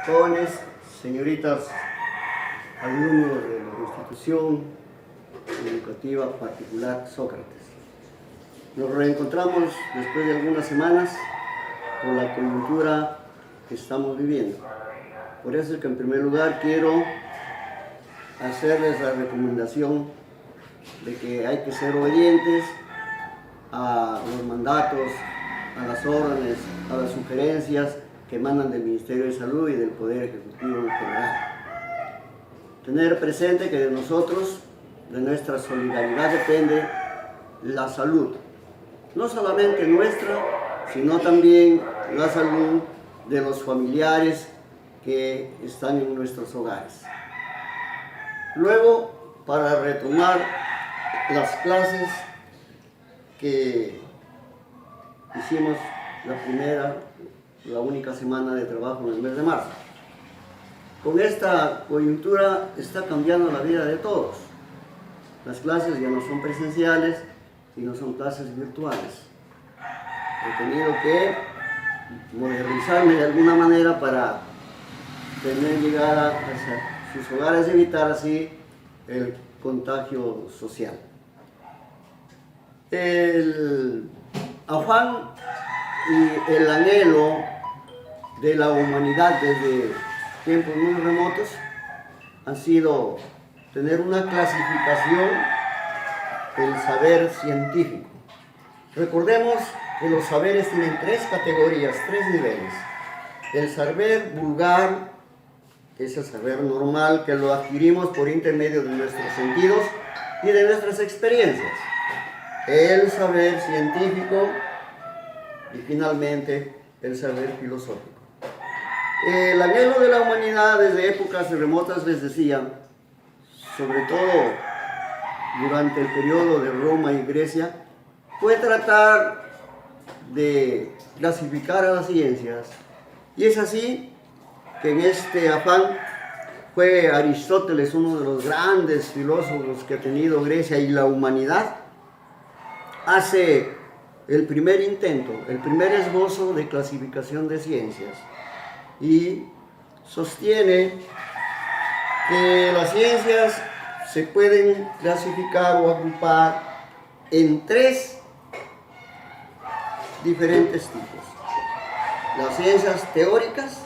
jóvenes, señoritas, alumnos de la institución educativa particular Sócrates. Nos reencontramos después de algunas semanas por la coyuntura que estamos viviendo. Por eso es que en primer lugar quiero hacerles la recomendación de que hay que ser obedientes a los mandatos, a las órdenes, a las sugerencias que emanan del Ministerio de Salud y del Poder Ejecutivo en general. Tener presente que de nosotros, de nuestra solidaridad, depende la salud, no solamente nuestra, sino también la salud de los familiares que están en nuestros hogares. Luego, para retomar las clases que hicimos la única semana de trabajo en el mes de marzo. Con esta coyuntura está cambiando la vida de todos. Las clases ya no son presenciales, sino son clases virtuales. He tenido que modernizarme de alguna manera para tener llegada a sus hogares y evitar así el contagio social. El afán y el anhelo de la humanidad desde tiempos muy remotos han sido tener una clasificación del saber científico. Recordemos que los saberes tienen tres categorías, tres niveles. El saber vulgar, que es el saber normal, que lo adquirimos por intermedio de nuestros sentidos y de nuestras experiencias. El saber científico y finalmente el saber filosófico. El anhelo de la humanidad desde épocas remotas, les decía, sobre todo durante el periodo de Roma y Grecia, fue tratar de clasificar a las ciencias. Y es así que en este afán fue Aristóteles uno de los grandes filósofos que ha tenido Grecia y la humanidad. Hace el primer intento, el primer esbozo de clasificación de ciencias y sostiene que las ciencias se pueden clasificar o agrupar en tres diferentes tipos: las ciencias teóricas,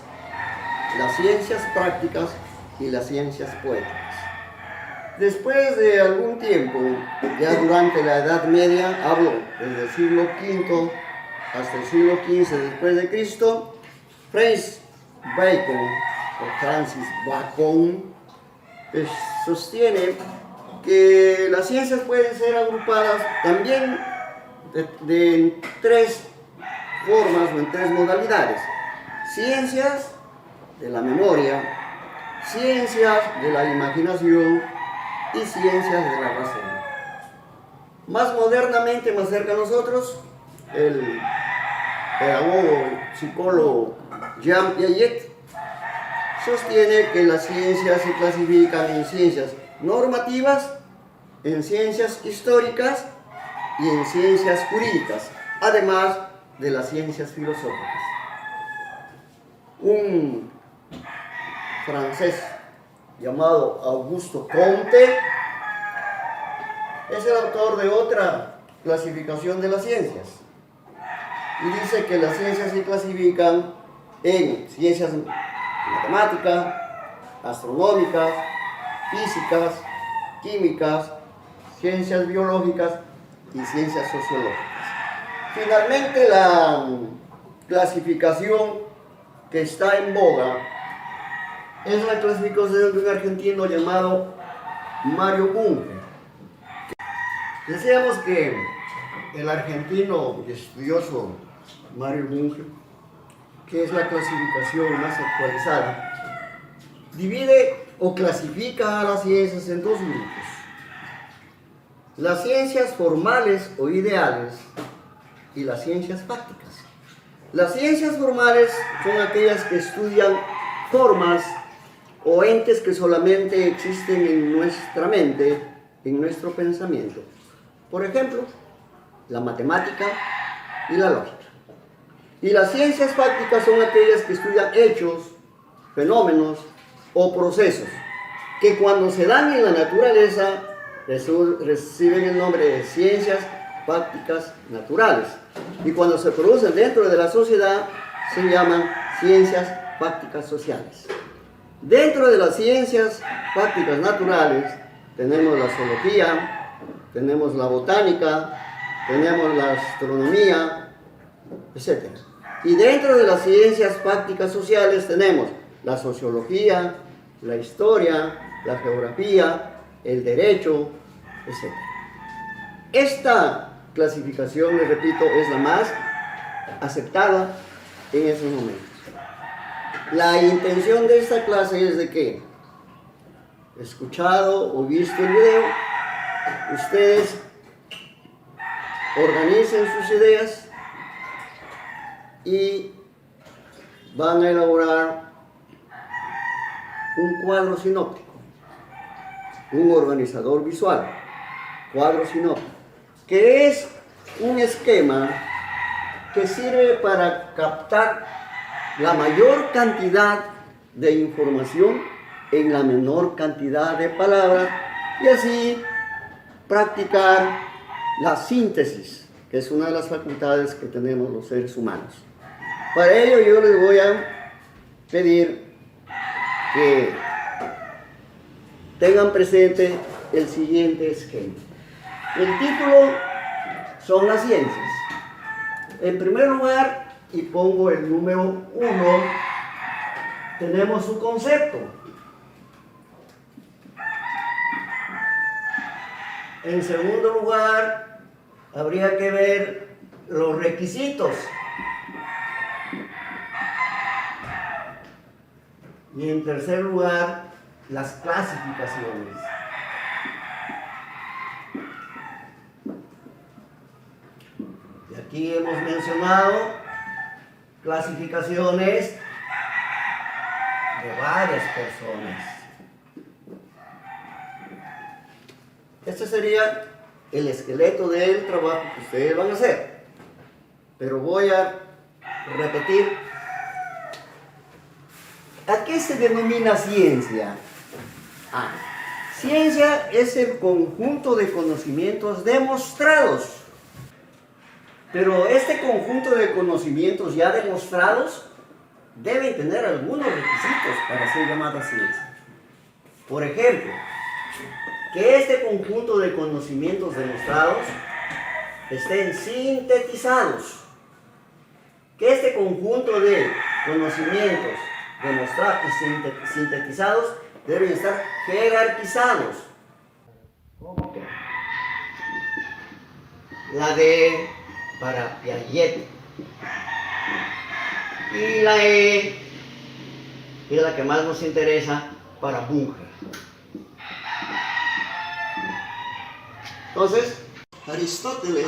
las ciencias prácticas y las ciencias poéticas. Después de algún tiempo, ya durante la Edad Media, hablo desde el siglo V hasta el siglo XV después de Cristo, Francis Bacon sostiene que las ciencias pueden ser agrupadas también en tres formas o en tres modalidades: ciencias de la memoria, ciencias de la imaginación y ciencias de la razón. Más modernamente, más cerca de nosotros, el pedagogo y psicólogo Jean Piaget sostiene que las ciencias se clasifican en ciencias normativas, en ciencias históricas y en ciencias jurídicas, además de las ciencias filosóficas. Un francés llamado Auguste Comte es el autor de otra clasificación de las ciencias y dice que las ciencias se clasifican en ciencias matemáticas, astronómicas, físicas, químicas, ciencias biológicas y ciencias sociológicas. Finalmente, la clasificación que está en boga es la clasificación de un argentino llamado Mario Bunge. Decíamos que el argentino estudioso Mario Bunge, que es la clasificación más actualizada, divide o clasifica a las ciencias en dos grupos: las ciencias formales o ideales y las ciencias prácticas. Las ciencias formales son aquellas que estudian formas o entes que solamente existen en nuestra mente, en nuestro pensamiento. Por ejemplo, la matemática y la lógica. Y las ciencias prácticas son aquellas que estudian hechos, fenómenos o procesos que cuando se dan en la naturaleza reciben el nombre de ciencias prácticas naturales, y cuando se producen dentro de la sociedad se llaman ciencias prácticas sociales. Dentro de las ciencias prácticas naturales tenemos la zoología, tenemos la botánica, tenemos la astronomía, etc. Y dentro de las ciencias prácticas sociales tenemos la sociología, la historia, la geografía, el derecho, etc. Esta clasificación, les repito, es la más aceptada en esos momentos. La intención de esta clase es de que, escuchado o visto el video, ustedes organicen sus ideas y van a elaborar un cuadro sinóptico, un organizador visual, cuadro sinóptico, que es un esquema que sirve para captar la mayor cantidad de información en la menor cantidad de palabras y así practicar la síntesis, que es una de las facultades que tenemos los seres humanos. Para ello yo les voy a pedir que tengan presente el siguiente esquema. El título son las ciencias. En primer lugar, y pongo el número 1, tenemos su concepto. En segundo lugar, habría que ver los requisitos. Y en tercer lugar, las clasificaciones. Y aquí hemos mencionado clasificaciones de varias personas. Este sería el esqueleto del trabajo que ustedes van a hacer. Pero voy a repetir. ¿A qué se denomina ciencia? Ciencia es el conjunto de conocimientos demostrados. Pero este conjunto de conocimientos ya demostrados deben tener algunos requisitos para ser llamada ciencia. Por ejemplo, que este conjunto de conocimientos demostrados estén sintetizados. Que este conjunto de conocimientos demostrados y sintetizados deben estar jerarquizados. ¿Cómo que? La D para Piaget. Y la E es la que más nos interesa para Bunger. Entonces, Aristóteles,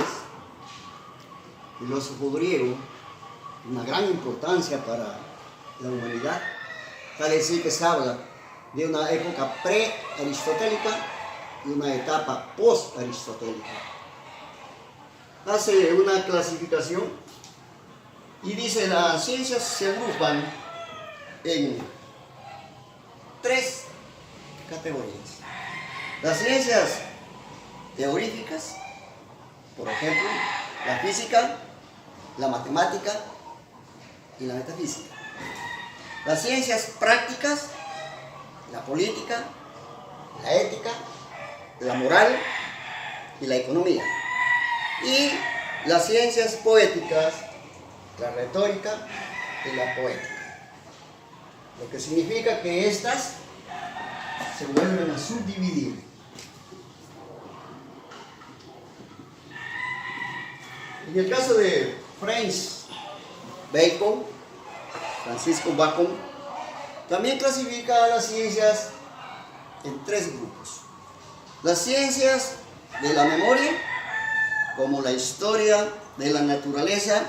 filósofo griego, una gran importancia para la humanidad, tal es decir que se habla de una época pre-aristotélica y una etapa post-aristotélica. Hace una clasificación y dice: las ciencias se agrupan en 3 categorías. Las ciencias teóricas, por ejemplo, la física, la matemática y la metafísica. Las ciencias prácticas, la política, la ética, la moral y la economía. Y las ciencias poéticas, la retórica y la poética. Lo que significa que estas se vuelven a subdividir. En el caso de Francis Bacon, Francisco Bacon, también clasifica a las ciencias en 3 grupos. Las ciencias de la memoria, como la historia de la naturaleza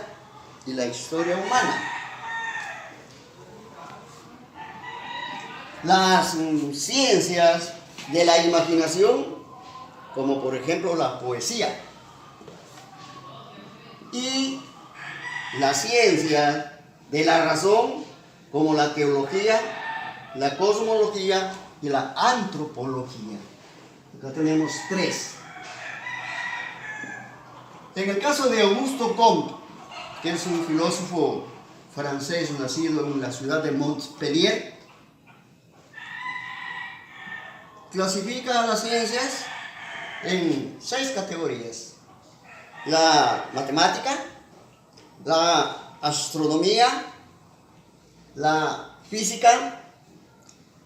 y la historia humana. Las ciencias de la imaginación, como por ejemplo la poesía. Y la ciencia de la razón, como la teología la cosmología y la antropología. Acá tenemos 3. En el caso de Auguste Comte, que es un filósofo francés nacido en la ciudad de Montpellier, clasifica las ciencias en 6 categorías: la matemática, la astronomía, la física,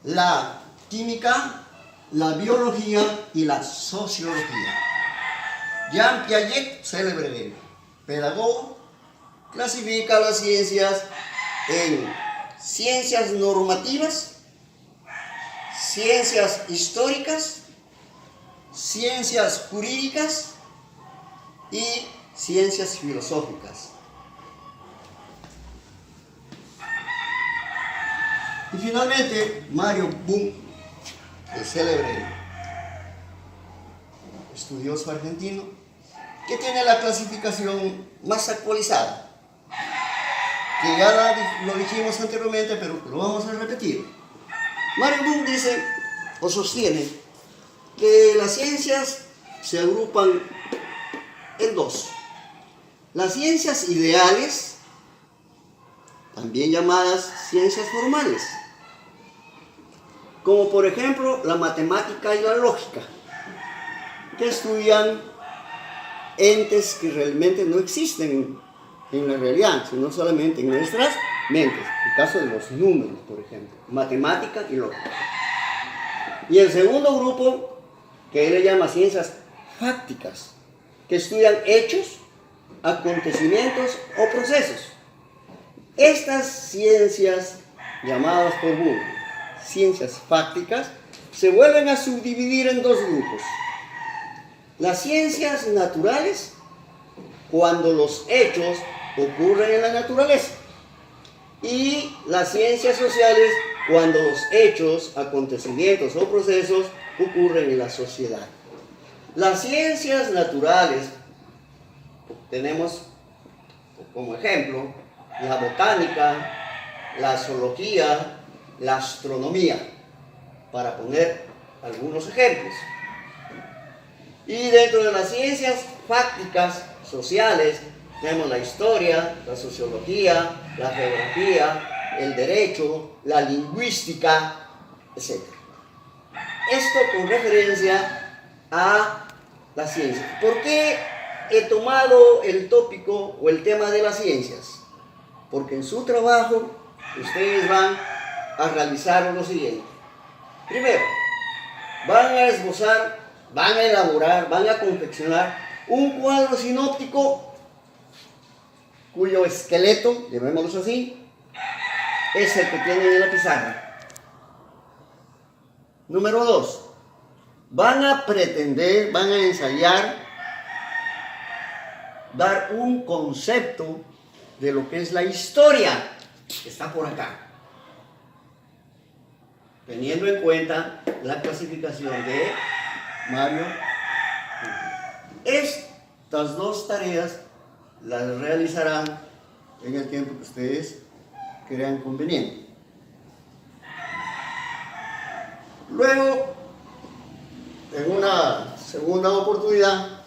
la química, la biología y la sociología. Jean Piaget, célebre pedagogo, clasifica las ciencias en ciencias normativas, ciencias históricas, ciencias jurídicas y ciencias filosóficas. Y finalmente, Mario Bunge, el célebre estudioso argentino, que tiene la clasificación más actualizada, que ya lo dijimos anteriormente, pero lo vamos a repetir. Mario Bunge dice o sostiene que las ciencias se agrupan en 2. Las ciencias ideales, también llamadas ciencias formales, como por ejemplo la matemática y la lógica, que estudian entes que realmente no existen en la realidad, sino solamente en nuestras mentes. El caso de los números, por ejemplo, matemática y lógica. Y el segundo grupo, que él le llama ciencias fácticas, que estudian hechos, acontecimientos o procesos. Estas ciencias, llamadas por Bunge ciencias fácticas, se vuelven a subdividir en 2 grupos. Las ciencias naturales, cuando los hechos ocurren en la naturaleza, y las ciencias sociales, cuando los hechos, acontecimientos o procesos ocurren en la sociedad. Las ciencias naturales, tenemos como ejemplo la botánica, la zoología, la astronomía, para poner algunos ejemplos. Y dentro de las ciencias fácticas sociales tenemos la historia, la sociología, la geografía, el derecho, la lingüística, etc. Esto con referencia a la ciencia. ¿Por qué he tomado el tópico o el tema de las ciencias? Porque en su trabajo ustedes van a realizar lo siguiente. Primero, van a esbozar, van a elaborar, van a confeccionar un cuadro sinóptico cuyo esqueleto, llamémoslo así, es el que tienen en la pizarra. Número 2, van a pretender, van a ensayar dar un concepto de lo que es la historia que está por acá, teniendo en cuenta la clasificación de Mario. Estas 2 tareas las realizarán en el tiempo que ustedes crean conveniente. Luego, en una segunda oportunidad,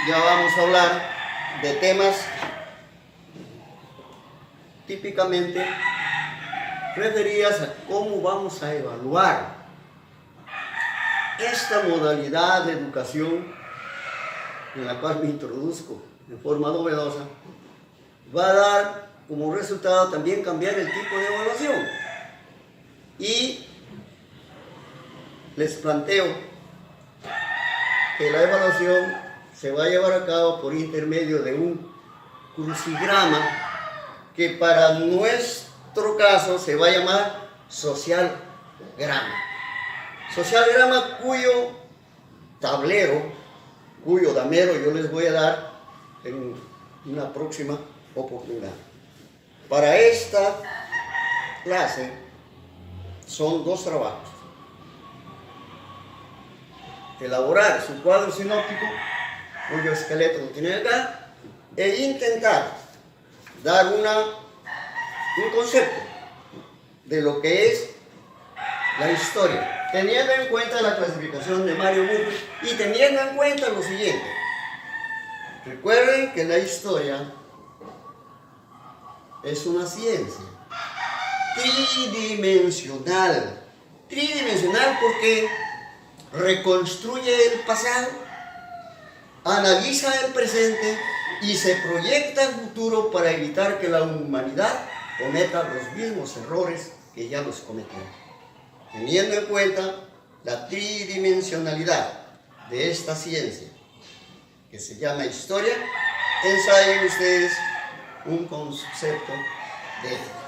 ya vamos a hablar de temas típicamente referidas a cómo vamos a evaluar esta modalidad de educación en la cual me introduzco de forma novedosa. Va a dar como resultado también cambiar el tipo de evaluación. Y les planteo que la evaluación se va a llevar a cabo por intermedio de un crucigrama que para nuestro caso se va a llamar socialgrama. Socialgrama cuyo tablero, cuyo damero yo les voy a dar en una próxima oportunidad. Para esta clase son 2 trabajos: elaborar su cuadro sinóptico, cuyo esqueleto lo tienen acá, e intentar dar un concepto de lo que es la historia, teniendo en cuenta la clasificación de Mario Burri y teniendo en cuenta lo siguiente. Recuerden que la historia es una ciencia tridimensional. Tridimensional porque reconstruye el pasado, analiza el presente y se proyecta al futuro para evitar que la humanidad cometa los mismos errores que ya los cometió. Teniendo en cuenta la tridimensionalidad de esta ciencia que se llama historia, ensayen ustedes un concepto de ella.